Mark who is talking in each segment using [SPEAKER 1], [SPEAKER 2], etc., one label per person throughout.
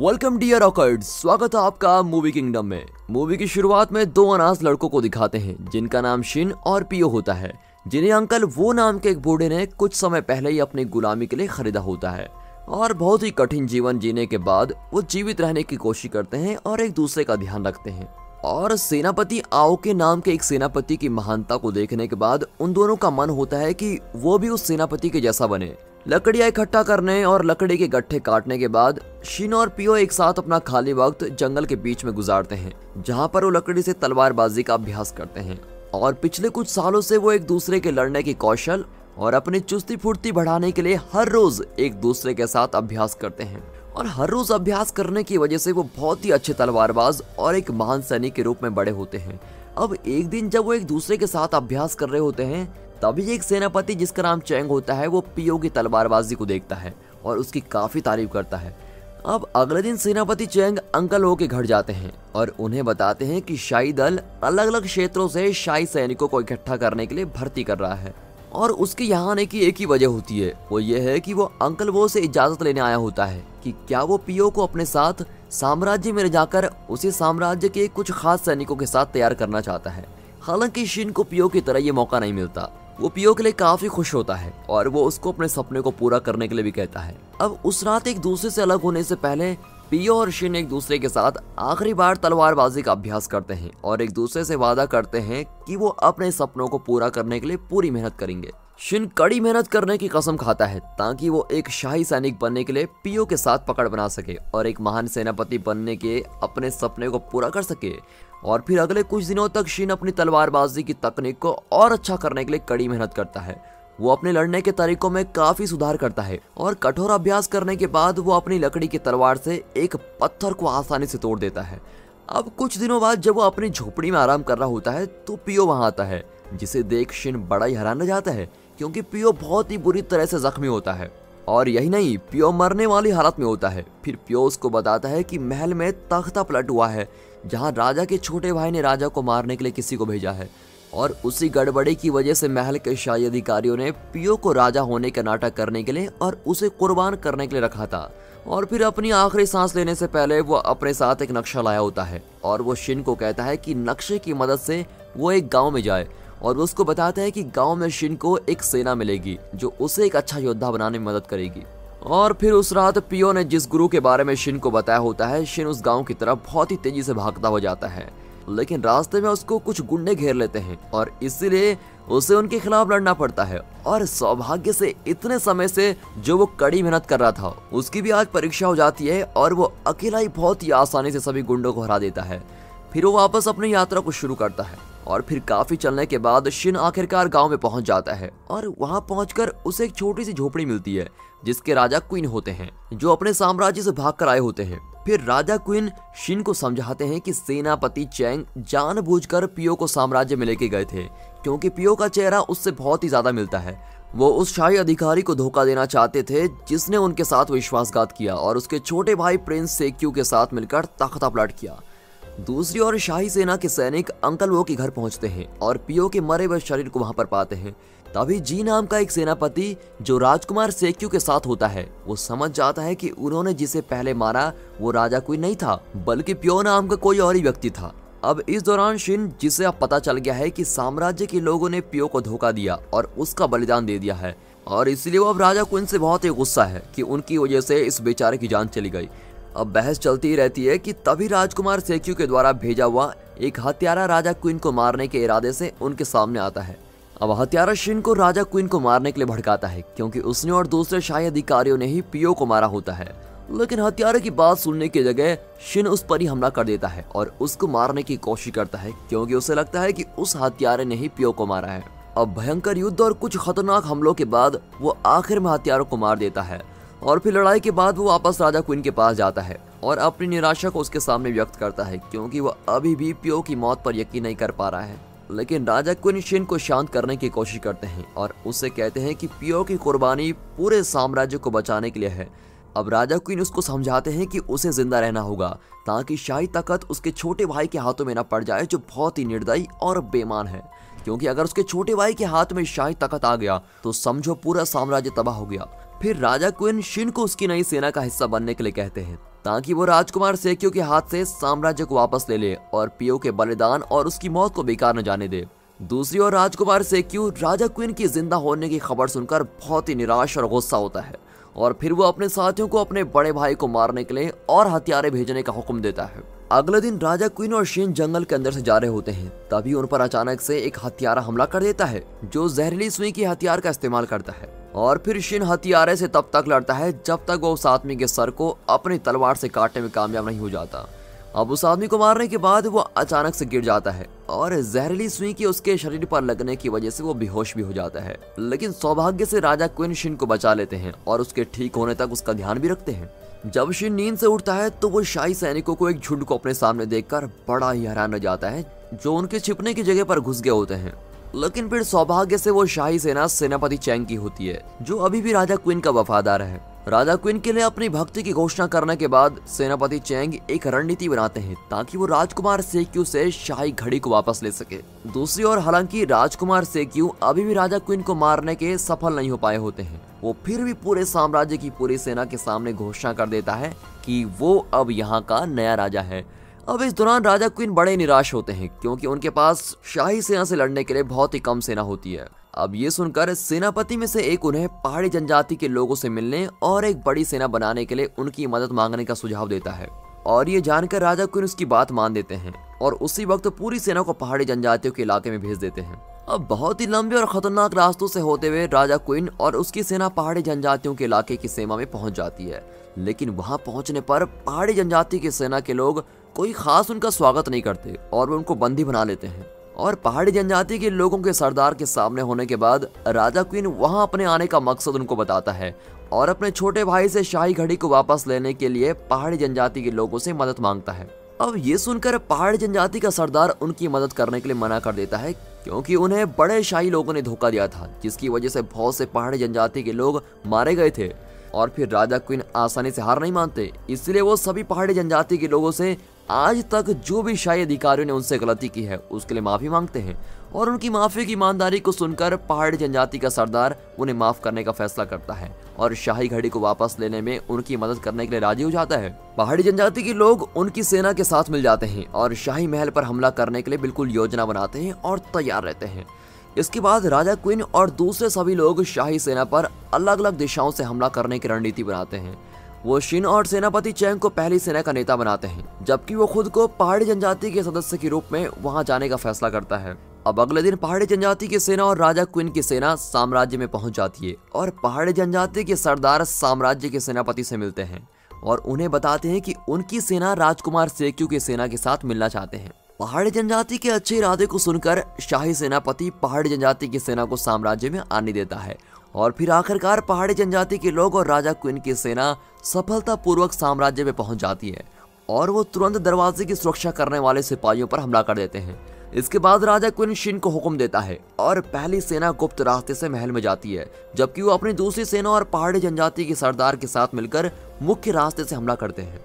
[SPEAKER 1] Welcome dear रॉकर्ड, स्वागत है आपका मूवी किंगडम में। मूवी की शुरुआत में दो अनाथ लड़कों को दिखाते हैं जिनका नाम शिन और पियो होता है, जिन्हें अंकल वो नाम के एक बूढ़े ने कुछ समय पहले ही अपनी गुलामी के लिए खरीदा होता है। और बहुत ही कठिन जीवन जीने के बाद वो जीवित रहने की कोशिश करते हैं और एक दूसरे का ध्यान रखते हैं। और सेनापति आओ के नाम के एक सेनापति की महानता को देखने के बाद उन दोनों का मन होता है कि वो भी उस सेनापति के जैसा बने। लकड़ियां इकट्ठा करने और लकड़ी के गट्ठे काटने के बाद शिन और पियो एक साथ अपना खाली वक्त जंगल के बीच में गुजारते हैं, जहां पर वो लकड़ी से तलवारबाजी का अभ्यास करते हैं। और पिछले कुछ सालों से वो एक दूसरे के लड़ने की कौशल और अपनी चुस्ती फुर्ती बढ़ाने के लिए हर रोज एक दूसरे के साथ अभ्यास करते हैं। और हर रोज अभ्यास करने की वजह से वो बहुत ही अच्छे तलवारबाज और एक महान सैनिक के रूप में बड़े होते हैं। अब एक दिन जब वो एक दूसरे के साथ अभ्यास कर रहे होते हैं, तभी एक सेनापति जिसका नाम चैंग होता है वो पियो की तलवारबाजी को देखता है और उसकी काफी तारीफ करता है। अब अगले दिन सेनापति चैंग अंकल हो के घर जाते हैं और उन्हें बताते हैं कि शाही दल अलग अलग क्षेत्रों से शाही सैनिकों को इकट्ठा करने के लिए भर्ती कर रहा है। और उसके यहाँ आने की एक ही वजह होती है, वो ये है कि वो अंकल वो से इजाजत लेने आया होता है कि क्या वो पियो को अपने साथ साम्राज्य में ले जाकर उसी साम्राज्य के कुछ खास सैनिकों के साथ तैयार करना चाहता है। हालांकि शिन को पियो की तरह ये मौका नहीं मिलता। वो पियो के लिए काफी खुश होता है और वो उसको अपने सपने को पूरा करने के लिए भी कहता है। अब उस रात एक दूसरे से अलग होने से पहले पियो और शिन एक दूसरे के साथ आखिरी बार तलवारबाजी का अभ्यास करते हैं और एक दूसरे से वादा करते हैं कि वो अपने सपनों को पूरा करने के लिए पूरी मेहनत करेंगे। शिन कड़ी मेहनत करने की कसम खाता है ताकि वो एक शाही सैनिक बनने के लिए पियो के साथ पकड़ बना सके और एक महान सेनापति बनने के अपने सपने को पूरा कर सके। और फिर अगले कुछ दिनों तक शिन अपनी तलवारबाजी की तकनीक को और अच्छा करने के लिए कड़ी मेहनत करता है। वो अपने लड़ने के तरीकों में काफी सुधार करता है और कठोर अभ्यास करने के बाद वो अपनी लकड़ी की तलवार से एक पत्थर को आसानी से तोड़ देता है। अब कुछ दिनों बाद जब वो अपनी झोपड़ी में आराम कर रहा होता है तो पियो वहां आता है, जिसे देख शिन बड़ा ही हैरान रह जाता है क्योंकि पियो बहुत ही बुरी तरह से जख्मी होता है। और यही नहीं, पियो मरने वाली हालत में होता है। फिर पियो उसको बताता है कि महल में तख्ता पलट हुआ है, जहां राजा के छोटे भाई ने राजा को मारने के लिए किसी को भेजा है। और उसी गड़बड़ी की वजह से महल के शाही अधिकारियों ने पियो को राजा होने का नाटक करने के लिए और उसे कुर्बान करने के लिए रखा था। और फिर अपनी आखिरी सांस लेने से पहले वो अपने साथ एक नक्शा लाया होता है और वो शिन को कहता है कि नक्शे की मदद से वो एक गाँव में जाए और वो उसको बताता है कि गांव में शिन को एक सेना मिलेगी जो उसे एक अच्छा योद्धा बनाने में मदद करेगी। और फिर उस रात पियो ने जिस गुरु के बारे में शिन को बताया होता है, शिन उस गांव की तरफ बहुत ही तेजी से भागता हो जाता है, लेकिन रास्ते में उसको कुछ गुंडे घेर लेते हैं और इसीलिए उसे उनके खिलाफ लड़ना पड़ता है। और सौभाग्य से इतने समय से जो वो कड़ी मेहनत कर रहा था उसकी भी आज परीक्षा हो जाती है और वो अकेला ही बहुत ही आसानी से सभी गुंडों को हरा देता है। फिर वो वापस अपनी यात्रा को शुरू करता है और फिर काफी चलने के बाद शिन आखिरकार गांव में पहुंच जाता है और वहां पहुंचकर उसे एक छोटी सी झोपड़ी मिलती है जिसके राजा क्वीन होते हैं, जो अपने साम्राज्य से भागकर आए होते हैं। फिर राजा क्वीन शिन को समझाते हैं कि सेनापति चैंग जानबूझकर पियो को साम्राज्य में लेके गए थे क्योंकि पियो का चेहरा उससे बहुत ही ज्यादा मिलता है। वो उस शाही अधिकारी को धोखा देना चाहते थे जिसने उनके साथ विश्वासघात किया और उसके छोटे भाई प्रिंस सेक्यू के साथ मिलकर तख्ता पलट किया। दूसरी ओर शाही सेना के सैनिक अंकल वो के घर पहुंचते हैं और पियो के मरे हुए शरीर को वहां पर पाते हैं। तभी जी नाम का एक सेनापति जो राजकुमार सेक्यू के साथ होता है, वो समझ जाता है कि उन्होंने जिसे पहले मारा वो राजा कोई नहीं था बल्कि पियो नाम का कोई और ही व्यक्ति था। अब इस दौरान शिन, जिसे अब पता चल गया है कि साम्राज्य के लोगों ने पियो को धोखा दिया और उसका बलिदान दे दिया है, और इसलिए वो अब राजा क्वीन से बहुत ही गुस्सा है कि उनकी वजह से इस बेचारे की जान चली गई। अब बहस चलती ही रहती है कि तभी राजकुमार सेक्यू के द्वारा भेजा हुआ एक हत्यारा राजा क्वीन को मारने के इरादे से उनके सामने आता है। अब हत्यारा शिन को राजा क्वीन को मारने के लिए भड़काता है क्योंकि उसने और दूसरे शाही अधिकारियों ने ही पियो को मारा होता है। लेकिन हत्यारे की बात सुनने की जगह शिन उस पर ही हमला कर देता है और उसको मारने की कोशिश करता है क्योंकि उसे लगता है कि उस हत्यारे ने ही पियो को मारा है। अब भयंकर युद्ध और कुछ खतरनाक हमलों के बाद वो आखिर में हत्यारों को मार देता है। और फिर लड़ाई के बाद वो वापस राजा क्वीन के पास जाता है और अपनी निराशा को उसके सामने व्यक्त करता है क्योंकि वो अभी भी पियो की मौत पर यकीन नहीं कर पा रहा है। लेकिन राजा क्वीन शिन को शांत करने की कोशिश करते हैं और उससे कहते हैं कि पियो की कुर्बानी पूरे साम्राज्य को बचाने के लिए है। अब राजा क्वीन उसको समझाते हैं कि उसे जिंदा रहना होगा ताकि शाही तख्त उसके छोटे भाई के हाथों में न पड़ जाए जो बहुत ही निर्दयी और बेईमान है, क्योंकि अगर उसके छोटे भाई के हाथ में शाही तख्त आ गया तो समझो पूरा साम्राज्य तबाह हो गया। फिर राजा क्वीन शिन को उसकी नई सेना का हिस्सा बनने के लिए कहते हैं ताकि वो राजकुमार सेक्यू के हाथ से साम्राज्य को वापस ले ले और पियो के बलिदान और उसकी मौत को बेकार न जाने दे। दूसरी ओर राजकुमार सेक्यू राजा क्वीन की जिंदा होने की खबर सुनकर बहुत ही निराश और गुस्सा होता है और फिर वो अपने साथियों को अपने बड़े भाई को मारने के लिए और हथियारे भेजने का हुक्म देता है। अगले दिन राजा क्वीन और शिन जंगल के अंदर से जा रहे होते हैं, तभी उन पर अचानक से एक हत्यारा हमला कर देता है जो जहरीली सुई के हथियार का इस्तेमाल करता है और फिर शिन हथियारे से तब तक लड़ता है जब तक वो उस आदमी के सर को अपनी तलवार से काटने में कामयाब नहीं हो जाता। अब उस आदमी को मारने के बाद वो अचानक से गिर जाता है और जहरीली सुई की उसके शरीर पर लगने की वजह से वो बेहोश भी हो जाता है, लेकिन सौभाग्य से राजा क्वीन शिन को बचा लेते हैं और उसके ठीक होने तक उसका ध्यान भी रखते हैं। जब शिन नींद से उठता है तो वो शाही सैनिकों को एक झुंड को अपने सामने देखकर बड़ा ही हैरान रह जाता है जो उनके छिपने की जगह पर घुस गए होते हैं। लेकिन फिर सौभाग्य से वो शाही सेना सेनापति चैंग की होती है जो अभी भी राजा क्वीन का वफादार है। राजा क्वीन के लिए अपनी भक्ति की घोषणा करने के बाद सेनापति चैंग एक रणनीति बनाते हैं ताकि वो राजकुमार सेक्यू से शाही घड़ी को वापस ले सके। दूसरी ओर हालांकि राजकुमार सेक्यू अभी भी राजा क्वीन को मारने के सफल नहीं हो पाए होते हैं, वो फिर भी पूरे साम्राज्य की पूरी सेना के सामने घोषणा कर देता है कि वो अब यहाँ का नया राजा है। अब इस दौरान राजा क्वीन बड़े निराश होते हैं क्योंकि उनके पास शाही सेना से लड़ने के लिए बहुत ही कम सेना होती है। अब ये सुनकर सेनापति में से एक उन्हें पहाड़ी जनजाति के लोगों से मिलने और एक बड़ी सेना बनाने के लिए उनकी मदद मांगने का सुझाव देता है और ये जानकर राजा क्वीन उसकी बात मान देते हैं और उसी वक्त पूरी सेना को पहाड़ी जनजातियों के इलाके में भेज देते हैं। अब बहुत ही लंबे और खतरनाक रास्तों से होते हुए राजा क्वीन और उसकी सेना पहाड़ी जनजातियों के इलाके की सीमा में पहुंच जाती है, लेकिन वहां पहुंचने पर पहाड़ी जनजाति की सेना के लोग कोई खास उनका स्वागत नहीं करते और वो उनको बंदी बना लेते हैं। और पहाड़ी जनजाति के लोगों के सरदार के सामने होने के बाद राजा क्वीन वहां अपने आने का मकसद उनको बताता है और अपने छोटे भाई से शाही घड़ी को वापस लेने के लिए पहाड़ी जनजाति के लोगों से मदद मांगता है। अब ये सुनकर पहाड़ी जनजाति का सरदार उनकी मदद करने के लिए मना कर देता है क्योंकि उन्हें बड़े शाही लोगों ने धोखा दिया था जिसकी वजह से बहुत से पहाड़ी जनजाति के लोग मारे गए थे। और फिर राजा क्वीन आसानी से हार नहीं मानते, इसलिए वो सभी पहाड़ी जनजाति के लोगों से आज तक जो भी शाही अधिकारियों ने उनसे गलती की है उसके लिए माफी मांगते हैं और उनकी माफी की ईमानदारी को सुनकर पहाड़ी जनजाति का सरदार उन्हें माफ करने का फैसला करता है और शाही घड़ी को वापस लेने में उनकी मदद करने के लिए राजी हो जाता है। पहाड़ी जनजाति के लोग उनकी सेना के साथ मिल जाते हैं और शाही महल पर हमला करने के लिए बिल्कुल योजना बनाते हैं और तैयार रहते हैं। इसके बाद राजा क्वीन और दूसरे सभी लोग शाही सेना पर अलग अलग दिशाओं से हमला करने की रणनीति बनाते हैं। वो शिन और सेनापति चैंग को पहली सेना का नेता बनाते हैं जबकि वो खुद को पहाड़ी जनजाति के सदस्य के रूप में वहां जाने का फैसला करता है। अब अगले दिन पहाड़ी जनजाति की सेना और राजा क्वीन की सेना साम्राज्य में पहुंच जाती है और पहाड़ी जनजाति के सरदार साम्राज्य के सेनापति से मिलते हैं और उन्हें बताते हैं कि उनकी सेना राजकुमार सेक्यू की सेना के साथ मिलना चाहते हैं। पहाड़ी जनजाति के अच्छे इरादे को सुनकर शाही सेनापति पहाड़ी जनजाति की सेना को साम्राज्य में आने देता है और फिर आखिरकार पहाड़ी जनजाति के लोग और राजा क्वीन की सेना सफलतापूर्वक साम्राज्य में पहुंच जाती है और वो तुरंत दरवाजे की सुरक्षा करने वाले सिपाहियों पर हमला कर देते हैं। इसके बाद राजा क्वीन शिन को हुक्म देता है और पहली सेना गुप्त रास्ते से महल में जाती है जबकि वो अपनी दूसरी सेना और पहाड़ी जनजाति के सरदार के साथ मिलकर मुख्य रास्ते से हमला करते हैं।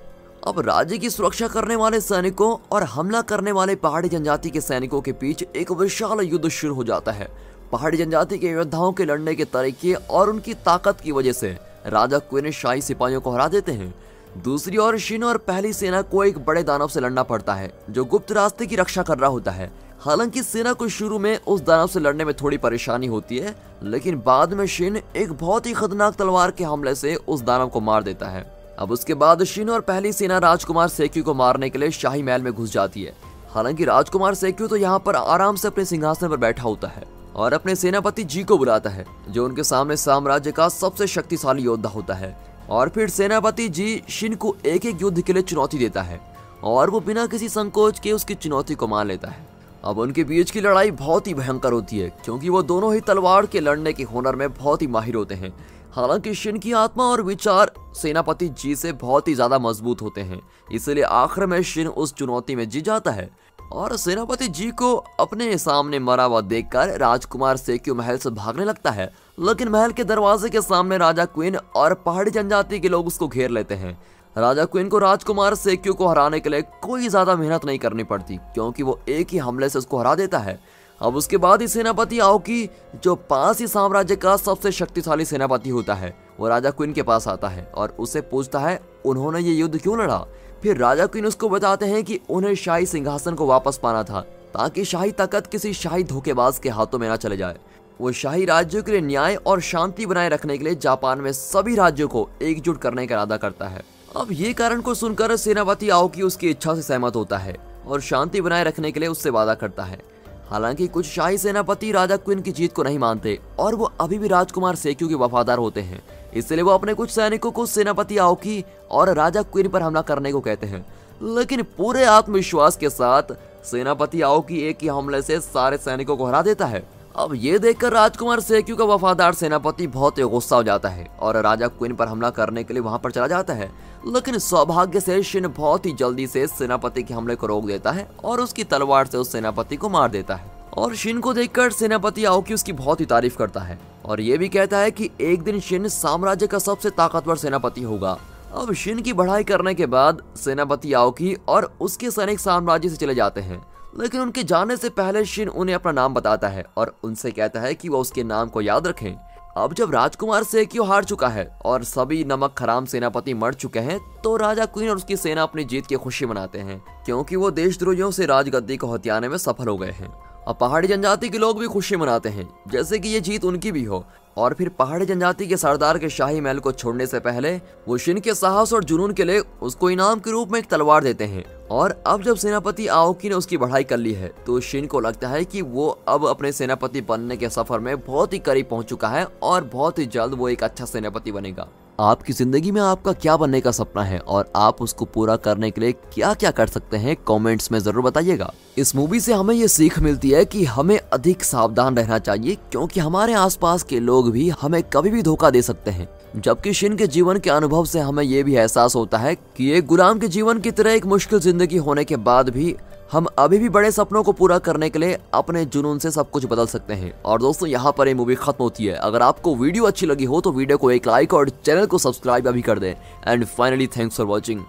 [SPEAKER 1] अब राज्य की सुरक्षा करने वाले सैनिकों और हमला करने वाले पहाड़ी जनजाति के सैनिकों के बीच एक विशाल युद्ध शुरू हो जाता है। पहाड़ी जनजाति के योद्धाओं के लड़ने के तरीके और उनकी ताकत की वजह से राजा क्वीन शाही सिपाहियों को हरा देते हैं। दूसरी ओर शिन और पहली सेना को एक बड़े दानव से लड़ना पड़ता है जो गुप्त रास्ते की रक्षा कर रहा होता है। हालांकि सेना को शुरू में उस दानव से लड़ने में थोड़ी परेशानी होती है, लेकिन बाद में शिन एक बहुत ही खतरनाक तलवार के हमले से उस दानव को मार देता है। अब उसके बाद शिन और पहली सेना राजकुमार सेक्यू को मारने के लिए शाही महल में घुस जाती है। हालांकि राजकुमार सेक्यू तो यहाँ पर आराम से अपने सिंहासन पर बैठा होता है और अपने सेनापति जी को बुलाता है जो उनके सामने साम्राज्य का सबसे शक्तिशाली योद्धा होता है। और फिर सेनापति जी शिन को एक एक युद्ध के लिए चुनौती देता है और वो बिना किसी संकोच के उसकी चुनौती को मान लेता है। अब उनके बीच की लड़ाई बहुत ही भयंकर होती है क्योंकि वो दोनों ही तलवार के लड़ने के हुनर में बहुत ही माहिर होते हैं। हालांकि शिन की आत्मा और विचार सेनापति जी से बहुत ही ज्यादा मजबूत होते हैं, इसलिए आखिर में शिन उस चुनौती में जीत जाता है और सेनापति जी को अपने सामने मरा हुआ देखकर राजकुमार सेक्यू महल से भागने लगता है। लेकिन महल के दरवाजे के सामने राजा क्वीन और पहाड़ी जनजाति के लोग उसको घेर लेते हैं। राजा क्वीन को राजकुमार सेक्यू को हराने के लिए कोई ज्यादा मेहनत नहीं करनी पड़ती क्योंकि वो एक ही हमले से उसको हरा देता है। अब उसके बाद ही सेनापति आओकी जो पास ही साम्राज्य का सबसे शक्तिशाली सेनापति होता है वो राजा क्वीन के पास आता है और उससे पूछता है उन्होंने ये युद्ध क्यों लड़ा। फिर राजा क्वीन उसको बताते हैं कि उन्हें शाही सिंहासन को वापस पाना था ताकि शाही तख्त किसी शाही धोखेबाज के हाथों में ना चले जाए। वो शाही राज्यों के लिए न्याय और शांति बनाए रखने के लिए जापान में सभी राज्यों को एकजुट करने का इरादा करता है। अब ये कारण को सुनकर सेनापति आओकी उसकी इच्छा से सहमत होता है और शांति बनाए रखने के लिए उससे वादा करता है। हालांकि कुछ शाही सेनापति राजा क्वीन की जीत को नहीं मानते और वो अभी भी राजकुमार सेक्यू के वफादार होते हैं, इसलिए वो अपने कुछ सैनिकों को सेनापति आओकी और राजा क्वीन पर हमला करने को कहते हैं। लेकिन पूरे आत्मविश्वास के साथ सेनापति आओकी एक ही हमले से सारे सैनिकों को हरा देता है। अब ये देखकर राजकुमार सेक्यू का वफादार सेनापति बहुत ही गुस्सा हो जाता है और राजा क्वीन पर हमला करने के लिए वहां पर चला जाता है। लेकिन सौभाग्य से शिन बहुत ही जल्दी से सेनापति के हमले को रोक देता है और उसकी तलवार से उस सेनापति को मार देता है। और शिन को देखकर सेनापति आओकी उसकी बहुत ही तारीफ करता है और ये भी कहता है कि एक दिन शिन साम्राज्य का सबसे ताकतवर सेनापति होगा। अब शिन की बढ़ाई करने के बाद सेनापति आओकी और उसके सैनिक साम्राज्य से चले जाते हैं, लेकिन उनके जाने से पहले शिन उन्हें अपना नाम बताता है और उनसे कहता है कि वो उसके नाम को याद रखें। अब जब राजकुमार सेक्यू हार चुका है और सभी नमक हराम सेनापति मर चुके हैं, तो राजा क्वीन और उसकी सेना अपनी जीत की खुशी मनाते हैं क्योंकि वो देशद्रोहियों से राजगद्दी को हथियाने में सफल हो गए हैं। अब पहाड़ी जनजाति के लोग भी खुशी मनाते हैं जैसे कि ये जीत उनकी भी हो। और फिर पहाड़ी जनजाति के सरदार के शाही महल को छोड़ने से पहले वो शिन के साहस और जुनून के लिए उसको इनाम के रूप में एक तलवार देते हैं। और अब जब सेनापति आओकी ने उसकी बढ़ाई कर ली है तो शिन को लगता है कि वो अब अपने सेनापति बनने के सफर में बहुत ही करीब पहुंच चुका है और बहुत ही जल्द वो एक अच्छा सेनापति बनेगा। आपकी जिंदगी में आपका क्या बनने का सपना है और आप उसको पूरा करने के लिए क्या क्या कर सकते हैं, कमेंट्स में जरूर बताइएगा। इस मूवी से हमें ये सीख मिलती है कि हमें अधिक सावधान रहना चाहिए क्योंकि हमारे आसपास के लोग भी हमें कभी भी धोखा दे सकते हैं। जबकि शिन के जीवन के अनुभव से हमें ये भी एहसास होता है कि एक गुलाम के जीवन की तरह एक मुश्किल जिंदगी होने के बाद भी हम अभी भी बड़े सपनों को पूरा करने के लिए अपने जुनून से सब कुछ बदल सकते हैं। और दोस्तों यहाँ पर ये मूवी खत्म होती है। अगर आपको वीडियो अच्छी लगी हो तो वीडियो को एक लाइक और चैनल को सब्सक्राइब अभी कर दें। And finally thanks for watching.